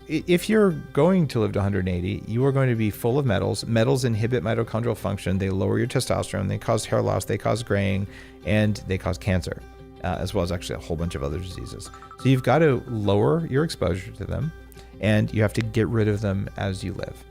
if you're going to live to 180, you are going to be full of metals. Metals inhibit mitochondrial function. They lower your testosterone. They cause hair loss. They cause graying, and they cause cancer, as well as actually a whole bunch of other diseases. So you've got to lower your exposure to them, and you have to get rid of them as you live.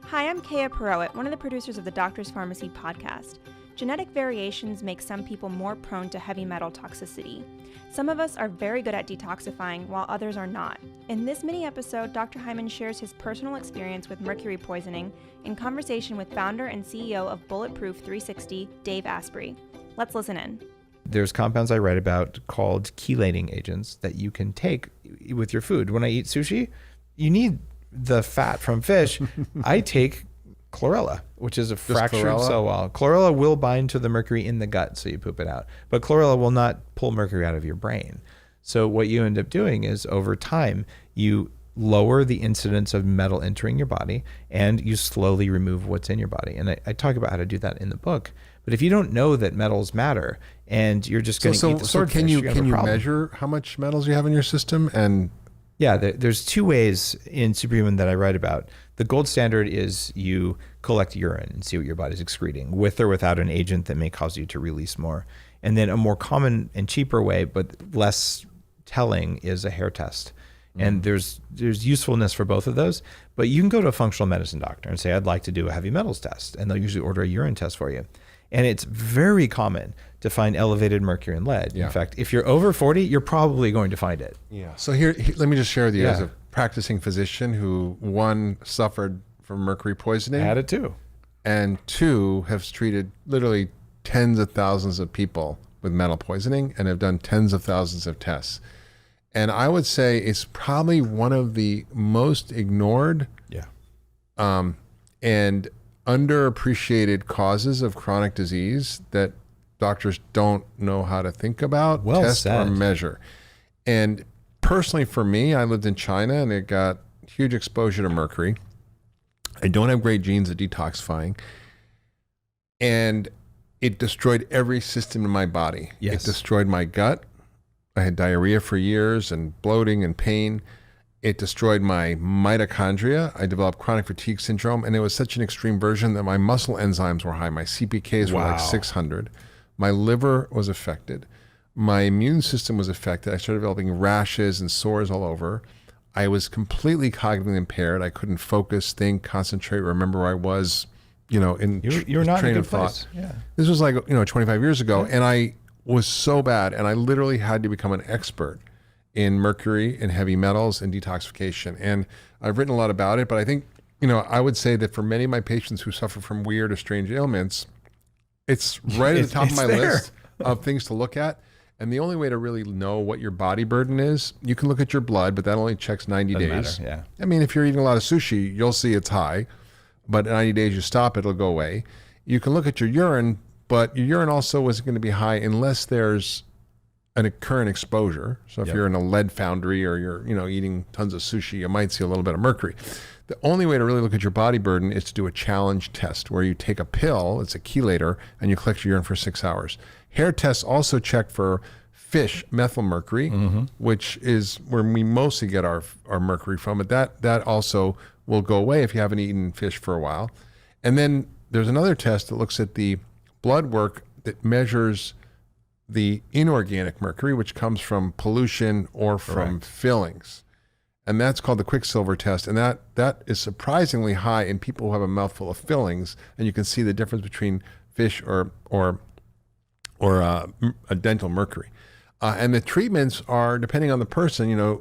Hi, I'm Kaya Perowit, one of the producers of the Doctor's Pharmacy podcast. Genetic variations make some people more prone to heavy metal toxicity. Some of us are very good at detoxifying, while others are not. In this mini episode, Dr. Hyman shares his personal experience with mercury poisoning in conversation with founder and CEO of Bulletproof 360, Dave Asprey. Let's listen in. There's compounds I write about called chelating agents that you can take with your food. When I eat sushi, you need the fat from fish. I take chlorella, which is a fractured cell wall. Chlorella will bind to the mercury in the gut, so you poop it out. But chlorella will not pull mercury out of your brain. So what you end up doing is over time, you lower the incidence of metal entering your body and you slowly remove what's in your body. And I talk about how to do that in the book. But if you don't know that metals matter and you're just going to eat the swordfish, can you measure how much metals you have in your system? And yeah, there's two ways in Superhuman that I write about. The gold standard is you collect urine and see what your body's excreting, with or without an agent that may cause you to release more. And then a more common and cheaper way, but less telling, is a hair test. And there's usefulness for both of those, but you can go to a functional medicine doctor and say, I'd like to do a heavy metals test. And they'll usually order a urine test for you. And it's very common to find elevated mercury and lead. Yeah. In fact, if you're over 40, you're probably going to find it. Yeah. So here let me just share with you as a practicing physician who, one, suffered from mercury poisoning. I had it too. And two, has treated literally tens of thousands of people with metal poisoning and have done tens of thousands of tests. And I would say it's probably one of the most ignored and underappreciated causes of chronic disease that doctors don't know how to think about, test, or measure. And personally for me, I lived in China and it got huge exposure to mercury. I don't have great genes at detoxifying. And it destroyed every system in my body. Yes. It destroyed my gut. I had diarrhea for years and bloating and pain. It destroyed my mitochondria. I developed chronic fatigue syndrome, and it was such an extreme version that my muscle enzymes were high. My CPKs were like 600. My liver was affected. My immune system was affected. I started developing rashes and sores all over. I was completely cognitively impaired. I couldn't focus, think, concentrate, remember where I was, in you're not train in a good of thought. place. Yeah. This was like, 25 years ago, and I was so bad, and I literally had to become an expert in mercury and heavy metals and detoxification. And I've written a lot about it, but I think, I would say that for many of my patients who suffer from weird or strange ailments, it's right at the top of my list of things to look at. And the only way to really know what your body burden is, you can look at your blood, but that only checks 90 days. Matter, yeah. I mean, if you're eating a lot of sushi, you'll see it's high, but in 90 days you stop, it'll go away. You can look at your urine, but your urine also isn't going to be high unless there's a current exposure. So if you're in a lead foundry or you're eating tons of sushi, you might see a little bit of mercury. The only way to really look at your body burden is to do a challenge test where you take a pill, it's a chelator, and you collect your urine for 6 hours. Hair tests also check for fish methylmercury, which is where we mostly get our mercury from. But that also will go away if you haven't eaten fish for a while. And then there's another test that looks at the blood work that measures the inorganic mercury, which comes from pollution or from fillings. And that's called the Quicksilver test. And that is surprisingly high in people who have a mouthful of fillings. And you can see the difference between fish or a dental mercury. And the treatments are, depending on the person,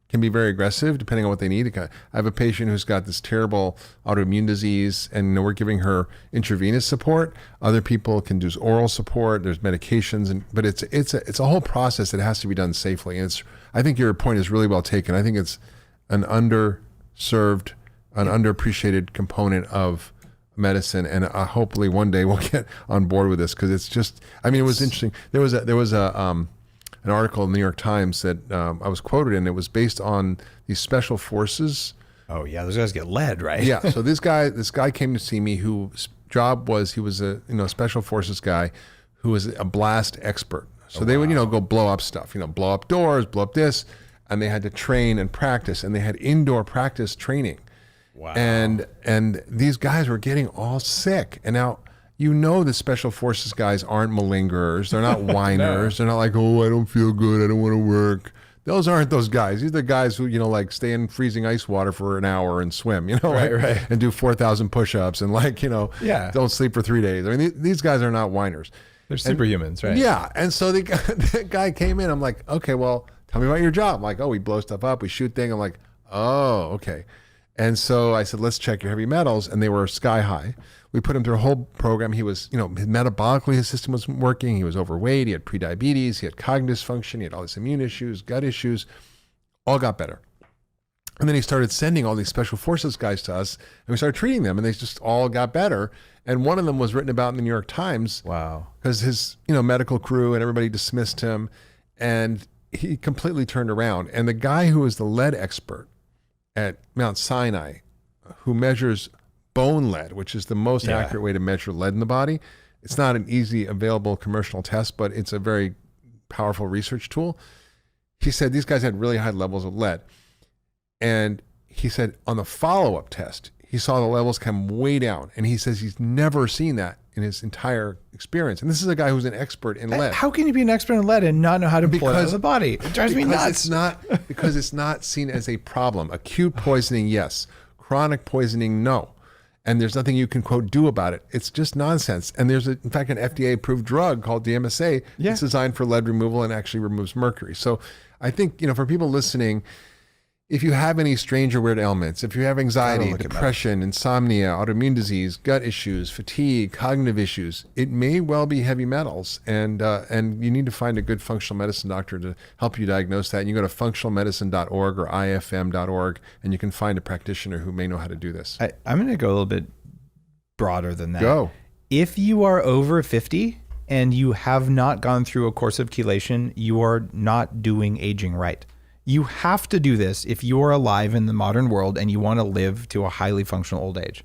can be very aggressive depending on what they need. I have a patient who's got this terrible autoimmune disease, and we're giving her intravenous support. Other people can do oral support. There's medications, but it's a whole process that has to be done safely. And I think your point is really well taken. I think it's an underserved, an underappreciated component of medicine, and hopefully one day we'll get on board with this, because it's just. I mean, it was interesting. There was an article in the New York Times that I was quoted in. It was based on these special forces. Oh yeah, those guys get lead, right? Yeah. So this guy came to see me whose job was, he was a special forces guy who was a blast expert. So they would go blow up stuff, blow up doors, blow up this. and they had to train and practice, and they had indoor practice training. Wow. And these guys were getting all sick. And now, the special forces guys aren't malingerers. They're not whiners. They're not like, oh, I don't feel good. I don't want to work. Those aren't those guys. These are the guys who, like stay in freezing ice water for an hour and swim, right. and do 4,000 push-ups and don't sleep for 3 days. I mean, these guys are not whiners. They're superhumans, right? Yeah. And so the guy came in. I'm like, okay, well, tell me about your job. I'm like, oh, we blow stuff up. We shoot things. I'm like, oh, okay. And so I said, let's check your heavy metals. And they were sky high. We put him through a whole program. He was, metabolically, his system wasn't working. He was overweight. He had prediabetes. He had cognitive dysfunction. He had all these immune issues, gut issues. All got better. And then he started sending all these special forces guys to us, and we started treating them, and they just all got better. And one of them was written about in the New York Times. Wow. Because his, medical crew and everybody dismissed him, and he completely turned around. And the guy who was the lead expert at Mount Sinai, who measures bone lead, which is the most accurate way to measure lead in the body. It's not an easy available commercial test, but it's a very powerful research tool. He said these guys had really high levels of lead. And he said on the follow-up test, he saw the levels come way down. And he says he's never seen that in his entire experience. And this is a guy who's an expert in lead. How can you be an expert in lead and not know how to pull it out of the body? It drives me nuts. Because it's not seen as a problem. Acute poisoning, yes. Chronic poisoning, no. And there's nothing you can, quote, do about it. It's just nonsense. And there's, in fact, an FDA-approved drug called DMSA. Yeah. It's designed for lead removal and actually removes mercury. So I think, for people listening, if you have any strange or weird ailments, if you have anxiety, depression, insomnia, autoimmune disease, gut issues, fatigue, cognitive issues, it may well be heavy metals. And you need to find a good functional medicine doctor to help you diagnose that. And you go to functionalmedicine.org or ifm.org, and you can find a practitioner who may know how to do this. I'm going to go a little bit broader than that. Go. If you are over 50 and you have not gone through a course of chelation, you are not doing aging right. You have to do this if you are alive in the modern world and you want to live to a highly functional old age.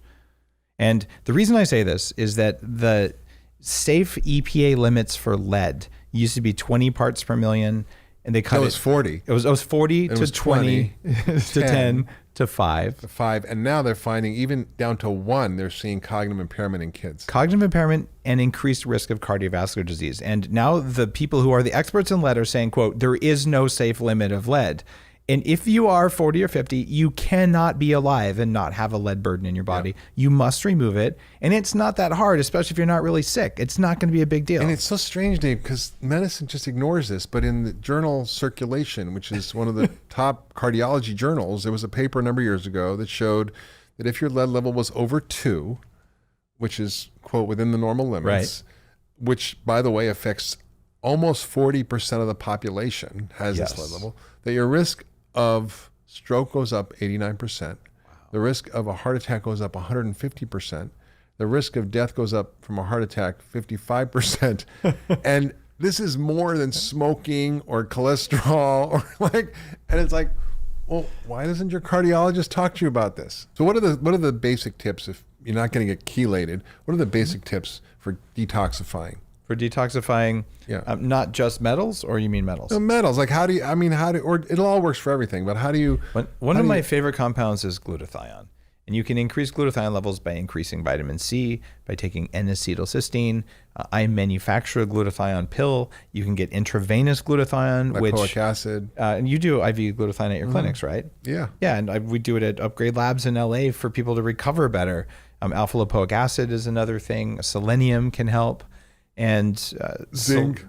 And the reason I say this is that the safe EPA limits for lead used to be 20 parts per million, and they cut it. It was 40. It was 40 to 20 to 10 to 5. To 5. And now they're finding even down to 1, they're seeing cognitive impairment in kids. Cognitive impairment and increased risk of cardiovascular disease. And now the people who are the experts in lead are saying, quote, there is no safe limit of lead. And if you are 40 or 50, you cannot be alive and not have a lead burden in your body. Yeah. You must remove it. And it's not that hard, especially if you're not really sick. It's not going to be a big deal. And it's so strange, Dave, because medicine just ignores this. But in the journal Circulation, which is one of the top cardiology journals, there was a paper a number of years ago that showed that if your lead level was over 2, which is, quote, within the normal limits, which, by the way, affects almost 40% of the population has this lead level, that your risk of stroke goes up 89%. Wow. The risk of a heart attack goes up 150%. The risk of death goes up from a heart attack 55%. And this is more than smoking or cholesterol or and it's like, well, why doesn't your cardiologist talk to you about this? So what are the basic tips if you're not going to get chelated? What are the basic tips for detoxifying? For detoxifying, not just metals, or you mean metals? No, metals. Like or it all works for everything, but how do you? One of my favorite compounds is glutathione. And you can increase glutathione levels by increasing vitamin C, by taking N-acetylcysteine. I manufacture a glutathione pill. You can get intravenous glutathione, lipoic acid. And you do IV glutathione at your clinics, right? Yeah. Yeah, and we do it at Upgrade Labs in LA for people to recover better. Alpha lipoic acid is another thing. Selenium can help. And zinc.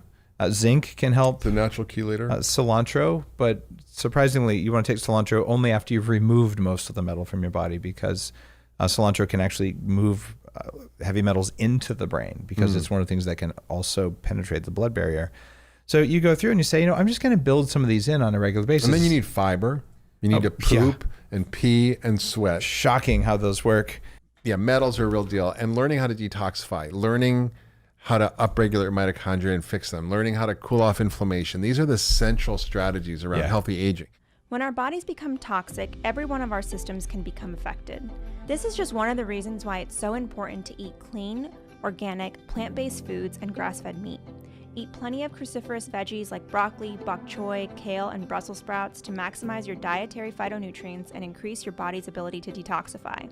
Zinc can help. The natural chelator. Cilantro, but surprisingly, you want to take cilantro only after you've removed most of the metal from your body, because cilantro can actually move heavy metals into the brain, because it's one of the things that can also penetrate the blood barrier. So you go through and you say, I'm just going to build some of these in on a regular basis. And then you need fiber. You need to poop and pee and sweat. Shocking how those work. Yeah, metals are a real deal. And learning how to detoxify, learning how to upregulate mitochondria and fix them, learning how to cool off inflammation. These are the central strategies around healthy aging. When our bodies become toxic, every one of our systems can become affected. This is just one of the reasons why it's so important to eat clean, organic, plant-based foods and grass-fed meat. Eat plenty of cruciferous veggies like broccoli, bok choy, kale, and Brussels sprouts to maximize your dietary phytonutrients and increase your body's ability to detoxify.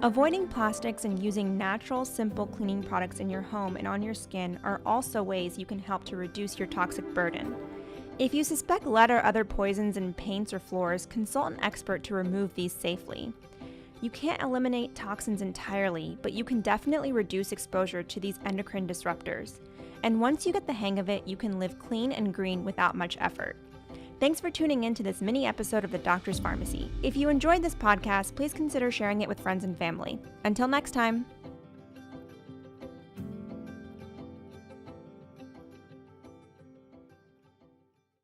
Avoiding plastics and using natural, simple cleaning products in your home and on your skin are also ways you can help to reduce your toxic burden. If you suspect lead or other poisons in paints or floors, consult an expert to remove these safely. You can't eliminate toxins entirely, but you can definitely reduce exposure to these endocrine disruptors. And once you get the hang of it, you can live clean and green without much effort. Thanks for tuning in to this mini episode of The Doctor's Pharmacy. If you enjoyed this podcast, please consider sharing it with friends and family. Until next time.